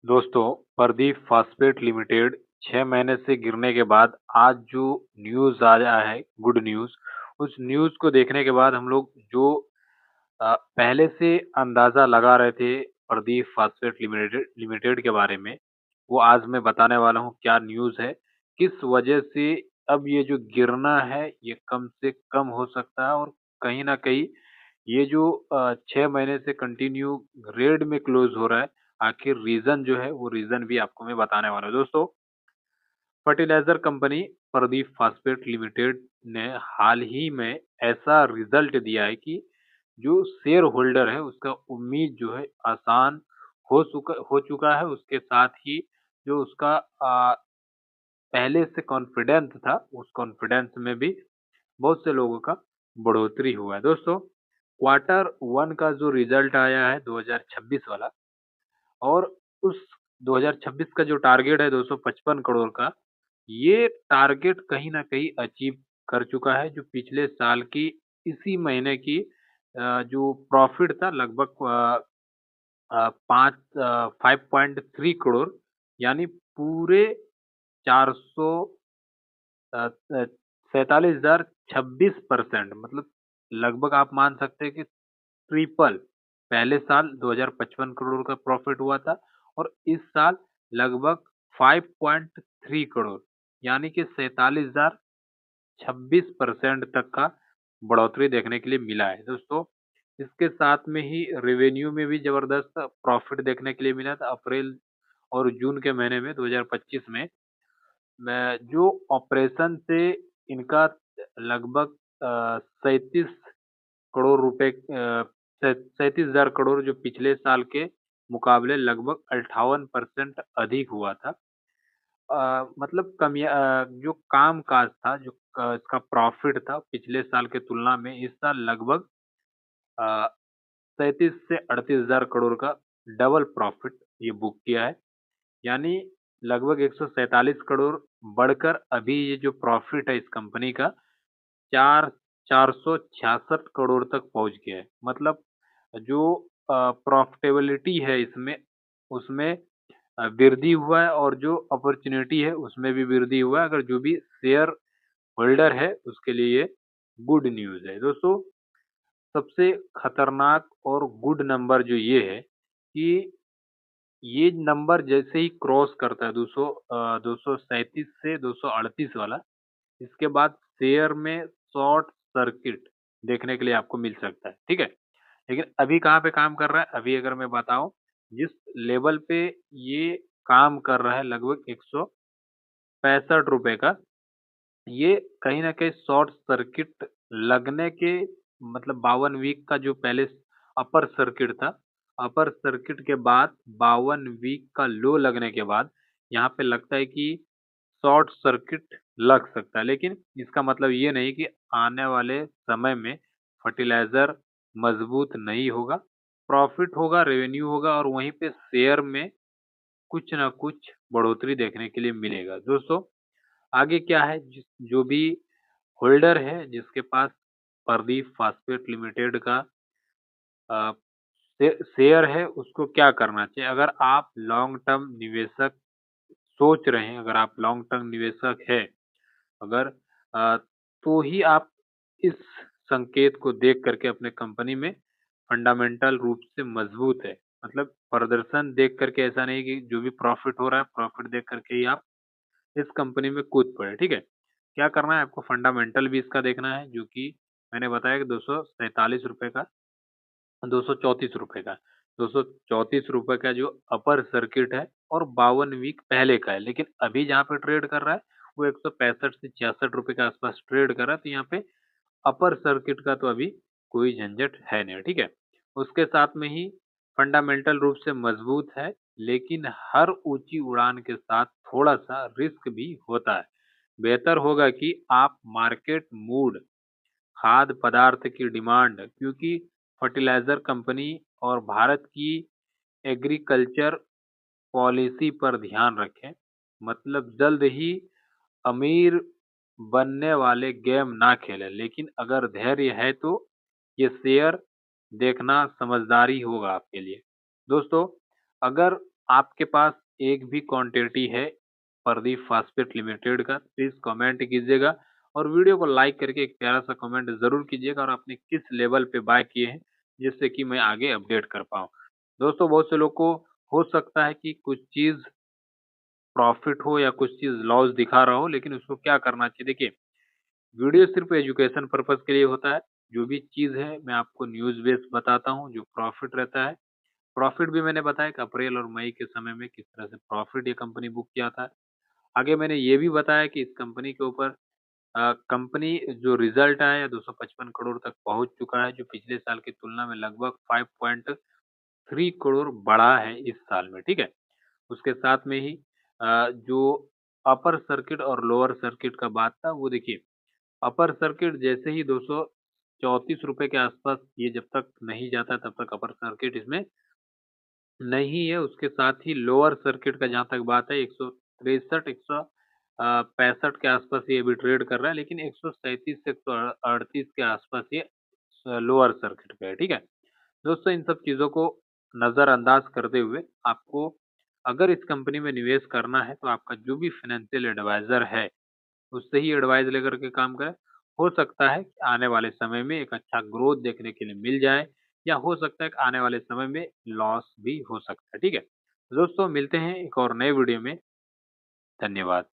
दोस्तों, Pradeep phosphate limited 6 महीने से गिरने के बाद आज जो न्यूज़ आया है, गुड न्यूज़, उस न्यूज़ को देखने के बाद हम लोग जो पहले से अंदाज़ा लगा रहे थे प्रदीप फास्फेट लिमिटेड के बारे में, वो आज मैं बताने वाला हूँ क्या न्यूज़ है, किस वजह से अब ये जो गिरना है, ये कम से कम हो सकता है और कहीं न कहीं ये जो 6 महीने से कंटिन्यू रेड में क्लोज़ हो रहा है, आखिर रीज़न जो है वो रीज़न भी आपको मैं बताने वाला हूँ। दोस्तों, fertiliser company Pradeep phosphate limited ने हाल ही में ऐसा रिज़ल्ट दिया है कि जो शेयर होल्डर है उसका उम्मीद जो है आसान हो चुका है। उसके साथ ही जो उसका पहले से कॉन्फिडेंस था, उस कॉन्फिडेंस में भी बहुत से लोगों का बढ़ोतरी हुआ है। दोस्तों, क्वार्टर 1 का जो रिजल्ट आया है 2026 वाला और उस 2026 का जो टारगेट है 255 करोड़ का, ये टारगेट कहीं न कहीं अचीव कर चुका है, जो पिछले साल की इसी महीने की जो प्रॉफिट था लगभग 5.3 करोड़, यानी पूरे 400 47,026% मतलब लगभग आप मान सकते हैं कि ट्रिपल। पहले साल 2055 करोड़ का प्रॉफिट हुआ था और इस साल लगभग 5.3 करोड़, यानी कि 47,026% तक का बढ़ोतरी देखने के लिए मिला है। दोस्तों, इसके साथ में ही रेवेन्यू में भी जबरदस्त प्रॉफिट देखने के लिए मिला था। अप्रैल और जून के महीने में 2025 में जो ऑपरेशन से इनका लगभग 37 करोड़ रुपए 37,000 करोड़, जो पिछले साल के मुकाबले लगभग 58% अधिक हुआ था। मतलब जो काम-काज था, जो इसका प्रॉफिट था पिछले साल के तुलना में इस साल लगभग 37 से 38,000 करोड़ का डबल प्रॉफिट ये बुक किया है। यानी लगभग 147 करोड़ बढ़कर अभी ये जो प्रॉफिट है इस कंपनी का 466 करोड़ तक पहुंच गया है। मतलब जो प्रॉफिटेबिलिटी है इसमें, उसमें वृद्धि हुआ है और जो अपॉर्चुनिटी है उसमें भी वृद्धि हुआ है। अगर जो भी शेयर होल्डर है उसके लिए ये गुड न्यूज़ है। दोस्तों, सबसे खतरनाक और गुड नंबर जो ये है कि ये नंबर जैसे ही क्रॉस करता है 237 से 238 वाला, इसके बाद शेयर में शॉर्ट सर्किट देखने के लिए आपको मिल सकता है, ठीक है? लेकिन अभी कहाँ पे काम कर रहा है? अभी अगर मैं बताऊँ, जिस लेवल पे ये काम कर रहा है लगभग ₹165 का, ये कहीं न कहीं शॉर्ट सर्किट लगने के मतलब 52 वीक का जो पहले अपर सर्किट था, अपर सर्किट के बाद 52 वीक का लो लगने के बाद यहाँ पे लगता है कि शॉर्ट सर्किट लग सकता है। लेकिन इसका मतलब ये नहीं कि आने वाले समय में फर्टिलाइज़र मजबूत नहीं होगा, प्रॉफिट होगा, रेवेन्यू होगा और वहीं पे शेयर में कुछ ना कुछ बढ़ोतरी देखने के लिए मिलेगा। दोस्तों, आगे क्या है, जो भी होल्डर है जिसके पास प्रदीप फास्फेट लिमिटेड का अ, शेयर है, उसको क्या करना चाहिए? अगर आप लॉन्ग टर्म निवेशक सोच रहे हैं, अगर आप लॉन्ग टर्म निवेशक हैं, अगर अ, तो ही आप इस संकेत को देख करके अपने कंपनी में फंडामेंटल रूप से मजबूत है। मतलब प्रदर्शन देख करके ऐसा नहीं कि जो भी प्रॉफिट हो रहा है, प्रॉफिट देख करके ही आप इस कंपनी में कूद पड़े, ठीक है? क्या करना है आपको, फंडामेंटल भी इसका देखना है, जो कि मैंने बताया कि ₹243 का, ₹234 का, ₹234 का जो अपर सर्किट है और 52 वीक पहले का है। लेकिन अभी जहाँ पे ट्रेड कर रहा है वो 165 से ₹66 के आसपास ट्रेड कर रहा है, तो यहाँ पे अपर सर्किट का तो अभी कोई झंझट है नहीं, ठीक है? उसके साथ में ही फंडामेंटल रूप से मजबूत है, लेकिन हर ऊंची उड़ान के साथ थोड़ा सा रिस्क भी होता है। बेहतर होगा कि आप मार्केट मूड, खाद्य पदार्थ की डिमांड, क्योंकि फर्टिलाइजर कंपनी और भारत की एग्रीकल्चर पॉलिसी पर ध्यान रखें। मतलब जल्द ही अमीर बनने वाले गेम ना खेलें, लेकिन अगर धैर्य है तो ये शेयर देखना समझदारी होगा आपके लिए। दोस्तों, अगर आपके पास एक भी क्वांटिटी है प्रदीप फास्फेट लिमिटेड का, प्लीज कमेंट कीजिएगा और वीडियो को लाइक करके एक प्यारा सा कमेंट जरूर कीजिएगा और आपने किस लेवल पे बाय किए हैं, जिससे कि मैं आगे अपडेट कर पाऊँ। दोस्तों बहुत से लोग को हो सकता है कि कुछ चीज प्रॉफिट हो या कुछ चीज लॉस दिखा रहा हो, लेकिन उसको क्या करना चाहिए, देखिए वीडियो सिर्फ एजुकेशन पर्पस के लिए होता है। जो भी चीज है मैं आपको न्यूज बेस्ड बताता हूँ, जो प्रॉफिट रहता है। प्रॉफिट भी मैंने बताया कि अप्रैल और मई के समय में किस तरह से प्रॉफिट ये कंपनी बुक किया था। आगे मैंने ये भी बताया कि इस कंपनी के ऊपर कंपनी जो रिजल्ट आया है 255 करोड़ तक पहुंच चुका है, जो पिछले साल की तुलना में लगभग 5.3 करोड़ बढ़ा है इस साल में, ठीक है। उसके साथ में ही जो अपर सर्किट और लोअर सर्किट का बात था, वो देखिए अपर सर्किट जैसे ही 234 रुपए के आसपास ये जब तक नहीं जाता तब तक अपर सर्किट इसमें नहीं है। उसके साथ ही लोअर सर्किट का जहां तक बात है 163 165 के आसपास ये अभी ट्रेड कर रहा है, लेकिन 137 से 138 के आसपास ये लोअर सर्किट पे है, ठीक है। दोस्तों इन सब चीजों को नजरअंदाज करते हुए आपको अगर इस कंपनी में निवेश करना है तो आपका जो भी फाइनेंशियल एडवाइजर है उससे ही एडवाइस लेकर के काम करें। हो सकता है कि आने वाले समय में एक अच्छा ग्रोथ देखने के लिए मिल जाए, या हो सकता है कि आने वाले समय में लॉस भी हो सकता है, ठीक है। दोस्तों मिलते हैं एक और नए वीडियो में। धन्यवाद।